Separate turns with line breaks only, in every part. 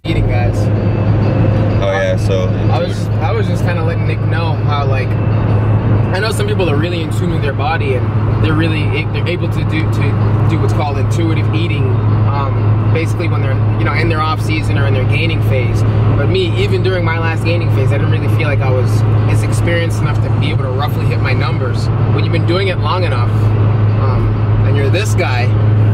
eating, guys.
Oh yeah, so
I was just kind of letting Nick know how, like, I know some people are really in tune with their body and they're able to do what's called intuitive eating, basically when they're, you know, in their off season or in their gaining phase. But me, even during my last gaining phase, I didn't really feel like I was as experienced enough to be able to roughly hit my numbers. When you've been doing it long enough, and you're this guy,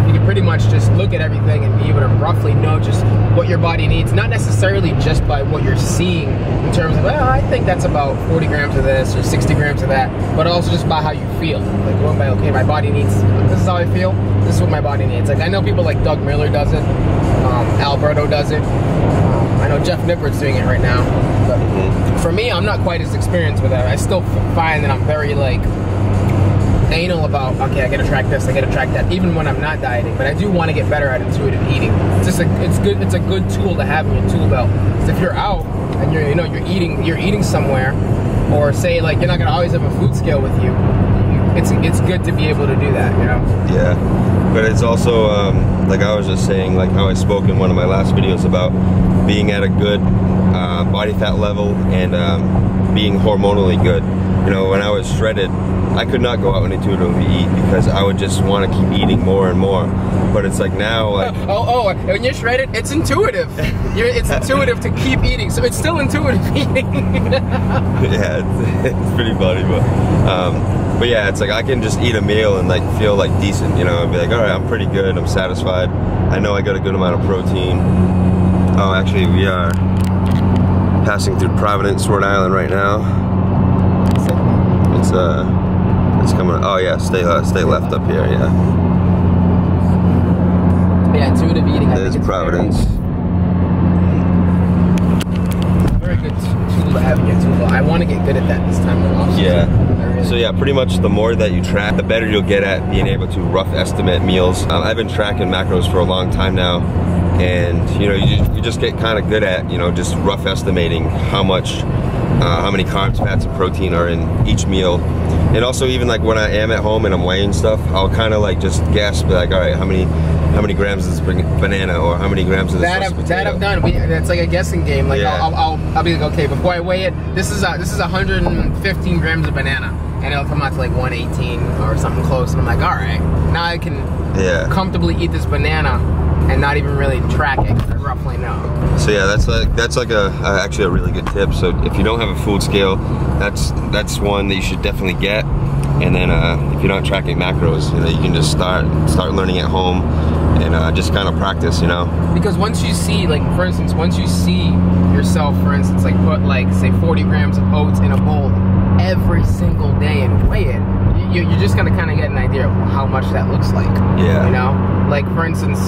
you can pretty much just look at everything and be able to roughly know just what your body needs, not necessarily just by what you're seeing in terms of, well, I think that's about 40 grams of this or 60 grams of that, but also just by how you feel. Like going by, okay, my body needs, this is how I feel, this is what my body needs. Like I know people like Doug Miller does it, Alberto does it, I know Jeff Nippard's doing it right now, but for me, I'm not quite as experienced with that. I still find that I'm very like, anal about, okay, I gotta track this, I gotta track that, even when I'm not dieting. But I do want to get better at intuitive eating. It's just it's a good tool to have in your tool belt. So if you're out and you're eating somewhere, or say like you're not gonna always have a food scale with you, it's good to be able to do that, you know?
Yeah, but it's also like I was just saying, like how I spoke in one of my last videos about being at a good body fat level and being hormonally good. You know, when I was shredded, I could not go out and intuitively eat because I would just want to keep eating more and more. But it's like now, like
when you're shredded, it's intuitive. It's intuitive to keep eating, so it's still intuitive eating.
Yeah, it's pretty funny, but yeah, it's like I can just eat a meal and like feel like decent, you know, and be like, all right, I'm pretty good, I'm satisfied. I know I got a good amount of protein. Oh, actually, we are passing through Providence, Rhode Island right now. It's coming. Oh yeah, stay left up here. Yeah.
Yeah, intuitive eating.
There's Providence.
Very good tool to have in your tool belt. I want to get good at that this time around.
Yeah. So yeah, pretty much the more that you track, the better you'll get at being able to rough estimate meals. I've been tracking macros for a long time now, and you know, you just get kind of good at, you know, just rough estimating how many carbs, fats, and protein are in each meal. And also, even like when I am at home and I'm weighing stuff, I'll kind of like just guess, be like, all right, how many grams is this banana, or how many grams is this potato? That I've done.
It's like a guessing game. Like
yeah.
I'll be like, okay, before I weigh it, this is 115 grams of banana, and it'll come out to like 118 or something close, and I'm like, all right, now I can comfortably eat this banana and not even really track it, because I roughly know.
So yeah, that's like actually a really good tip. So if you don't have a food scale, that's one that you should definitely get. And then if you're not tracking macros, you know, you can just start learning at home and just kind of practice, you know. Because
once you see, like for instance, once you see yourself, for instance, like put like say 40 grams of oats in a bowl every single day and weigh it, you're just gonna kind of get an idea of how much that looks like. Yeah. You know, like for instance,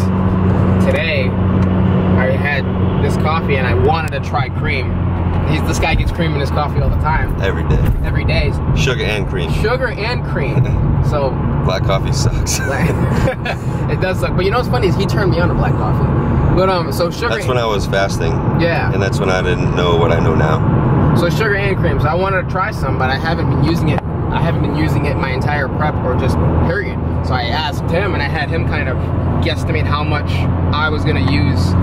today I had this coffee and I wanted to try cream. This guy gets cream in his coffee all the time. Every day. Every day.
Sugar and cream.
Sugar and cream. So
black coffee sucks.
It does suck. But you know what's funny is he turned me on to black coffee. But so sugar.
That's when I was fasting.
Yeah.
And that's when I didn't know what I know now.
So sugar and cream. So I wanted to try some, but I haven't been using it. I haven't been using it my entire prep or just period. So I asked him and I had him kind of guesstimate how much I was gonna use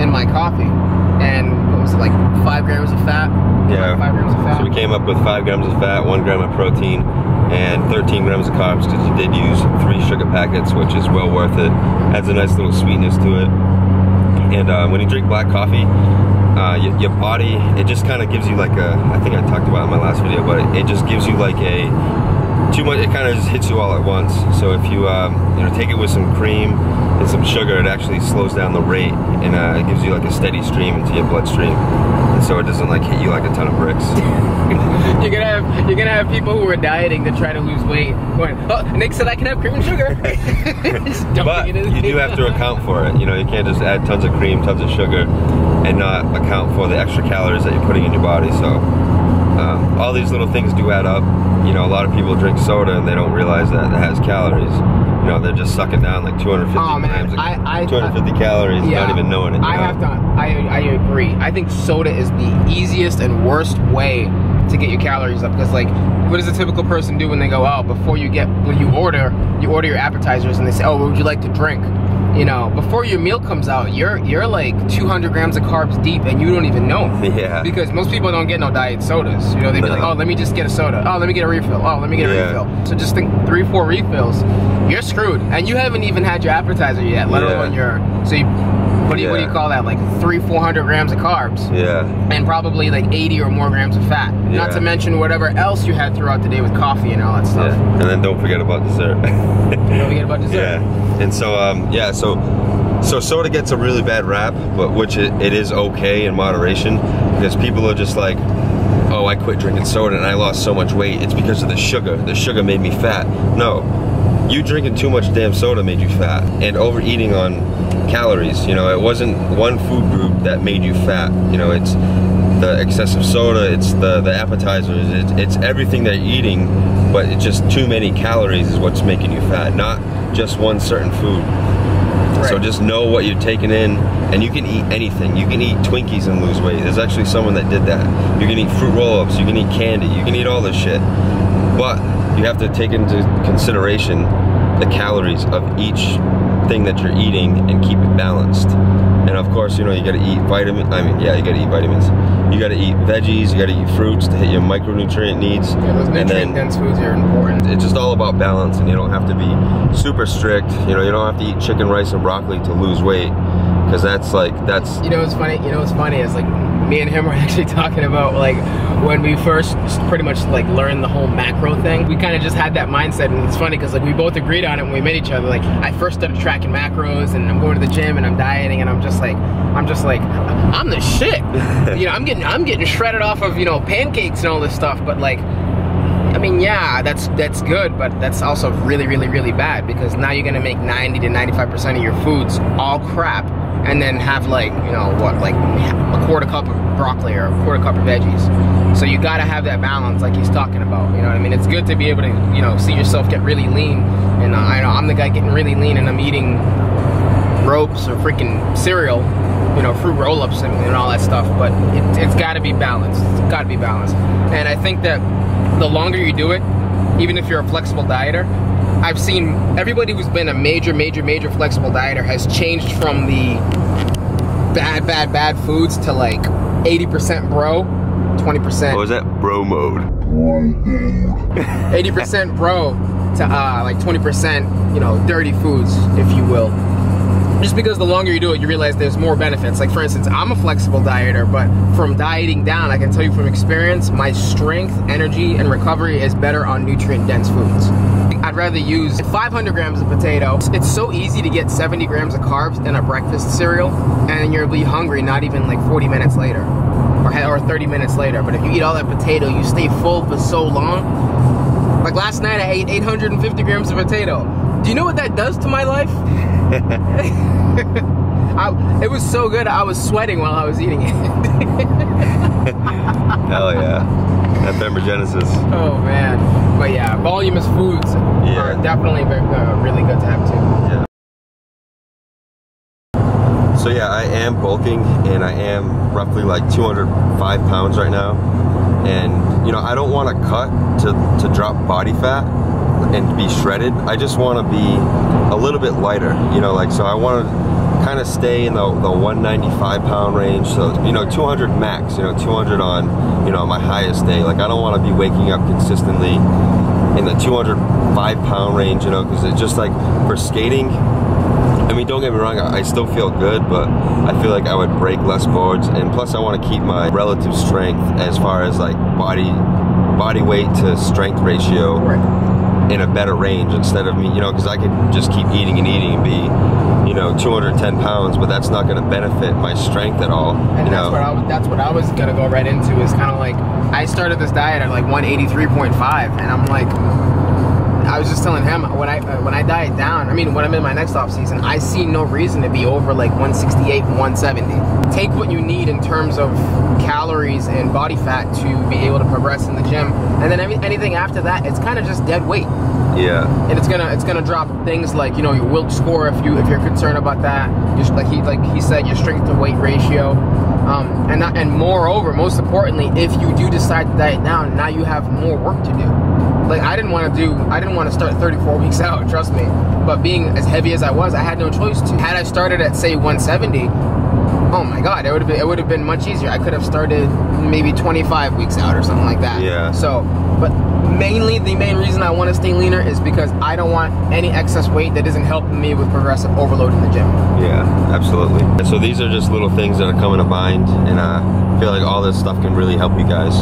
in my coffee. And what was it, like 5 grams of fat?
Yeah.
Like 5 grams of fat.
So we came up with 5 grams of fat, 1 gram of protein, and 13 grams of carbs, because you did use 3 sugar packets, which is well worth it. Adds a nice little sweetness to it. And when you drink black coffee, your body, it just kind of gives you like a, I think I talked about it in my last video, but it just gives you like a, too much, it kind of just hits you all at once. So if you, you know, take it with some cream and some sugar, it actually slows down the rate, and it gives you like a steady stream into your bloodstream, and so it doesn't like hit you like a ton of bricks.
You're gonna have people who are dieting to try to lose weight going, oh, Nick said I can have cream and sugar.
But you do have to account for it. You know, you can't just add tons of cream, tons of sugar, and not account for the extra calories that you're putting in your body. So all these little things do add up. You know, a lot of people drink soda and they don't realize that it has calories. You know, they're just sucking down like 250 grams, 250 calories, yeah, not even knowing it.
I agree. I think soda is the easiest and worst way to get your calories up, because like, what does a typical person do when they go out? When you order your appetizers and they say, oh, what would you like to drink? you know, before your meal comes out, you're like 200 grams of carbs deep and you don't even know.
Yeah.
Because most people don't get no diet sodas. You know, they'd be like, oh, let me just get a soda. Oh, let me get a refill. Oh, let me get a refill. So just think 3-4 refills, you're screwed. And you haven't even had your appetizer yet, let alone your, so you, what do you call that? Like 300-400 grams of carbs. Yeah. And probably like 80 or more grams of fat. Yeah. Not to mention whatever else you had throughout the day with coffee and all that stuff.
Yeah. And then don't forget about dessert.
Don't forget about dessert.
Yeah. And so, so soda gets a really bad rap, but which it is okay in moderation, because people are just like, oh, I quit drinking soda and I lost so much weight. It's because of the sugar. The sugar made me fat. No. You drinking too much damn soda made you fat, and overeating on calories. You know, it wasn't one food group that made you fat. You know, it's the excessive soda, it's the appetizers, it's everything that you're eating, but it's just too many calories is what's making you fat, not just one certain food. Right. So just know what you're taking in, and you can eat anything. You can eat Twinkies and lose weight. There's actually someone that did that. You can eat fruit roll-ups, you can eat candy, you can eat all this shit. But you have to take into consideration the calories of each thing that you're eating and keep it balanced. And of course, you know, you gotta eat you gotta eat vitamins. You gotta eat veggies, you gotta eat fruits to hit your micronutrient needs.
Yeah, those nutrient-dense foods are important.
It's just all about balance, and you don't have to be super strict. You know, you don't have to eat chicken, rice, and broccoli to lose weight, because that's.
You know what's funny? You know what's funny is, like, me and him were actually talking about, like, when we first pretty much like learned the whole macro thing, we kind of just had that mindset. And it's funny because like we both agreed on it when we met each other. Like, I first started tracking macros and I'm going to the gym and I'm dieting, and I'm just like I'm the shit. You know, I'm getting shredded off of, you know, pancakes and all this stuff. But like, I mean, yeah, that's good, but that's also really, really, really bad, because now you're gonna make 90 to 95% of your foods all crap, and then have, like, you know, what, like a quarter cup of broccoli or a quarter cup of veggies. So you gotta have that balance, like he's talking about. You know what I mean? It's good to be able to, you know, see yourself get really lean. And I know I'm the guy getting really lean, and I'm eating ropes or freaking cereal, you know, fruit roll-ups and all that stuff. But it's gotta be balanced. It's gotta be balanced. And I think that the longer you do it, even if you're a flexible dieter, I've seen everybody who's been a major flexible dieter has changed from the bad foods to like 80% bro, 20%.
What was that? Bro mode.
80% bro to like 20%, you know, dirty foods, if you will. Just because the longer you do it, you realize there's more benefits. Like, for instance, I'm a flexible dieter, but from dieting down, I can tell you from experience, my strength, energy, and recovery is better on nutrient-dense foods. I'd rather use 500 grams of potato. It's so easy to get 70 grams of carbs in a breakfast cereal, and you'll be hungry not even like 40 minutes later, or 30 minutes later. But if you eat all that potato, you stay full for so long. Like last night, I ate 850 grams of potato. Do you know what that does to my life? It was so good, I was sweating while I was eating it.
Hell yeah. That thermogenesis.
Oh man. But yeah, voluminous foods are definitely really good to have too.
Yeah. So yeah, I am bulking, and I am roughly like 205 pounds right now. And you know, I don't want to cut to drop body fat and be shredded. I just want to be a little bit lighter, you know, like, so I want to kind of stay in the 195 pound range. So, you know, 200 max, you know, 200 on, you know, my highest day. Like, I don't want to be waking up consistently in the 205 pound range, you know, because it's just like for skating, I mean, don't get me wrong, I still feel good, but I feel like I would break less boards. And plus I want to keep my relative strength as far as like body weight to strength ratio in a better range, instead of me, you know, because I could just keep eating and be, you know, 210 pounds, but that's not going to benefit my strength at all. And you know?
That's what I was going to go right into, is kind of like, I started this diet at like 183.5, and I'm like, I was just telling him, when I diet down, I mean, when I'm in my next off season, I see no reason to be over like 168 and 170. Take what you need in terms of calories and body fat to be able to progress in the gym, and then anything after that, it's kind of just dead weight.
Yeah.
And it's gonna drop things like, you know, your Wilks score if you're concerned about that. Just like he said, your strength to weight ratio. And moreover, most importantly, if you do decide to diet down, now you have more work to do. like I didn't want to start 34 weeks out, trust me. But being as heavy as I was, I had no choice to. Had I started at say 170, oh my God, it would have been much easier. I could have started maybe 25 weeks out or something like that.
Yeah.
So, but mainly the main reason I want to stay leaner is because I don't want any excess weight that isn't helping me with progressive overload in the gym.
Yeah, absolutely. And so these are just little things that are coming to mind, and I feel like all this stuff can really help you guys.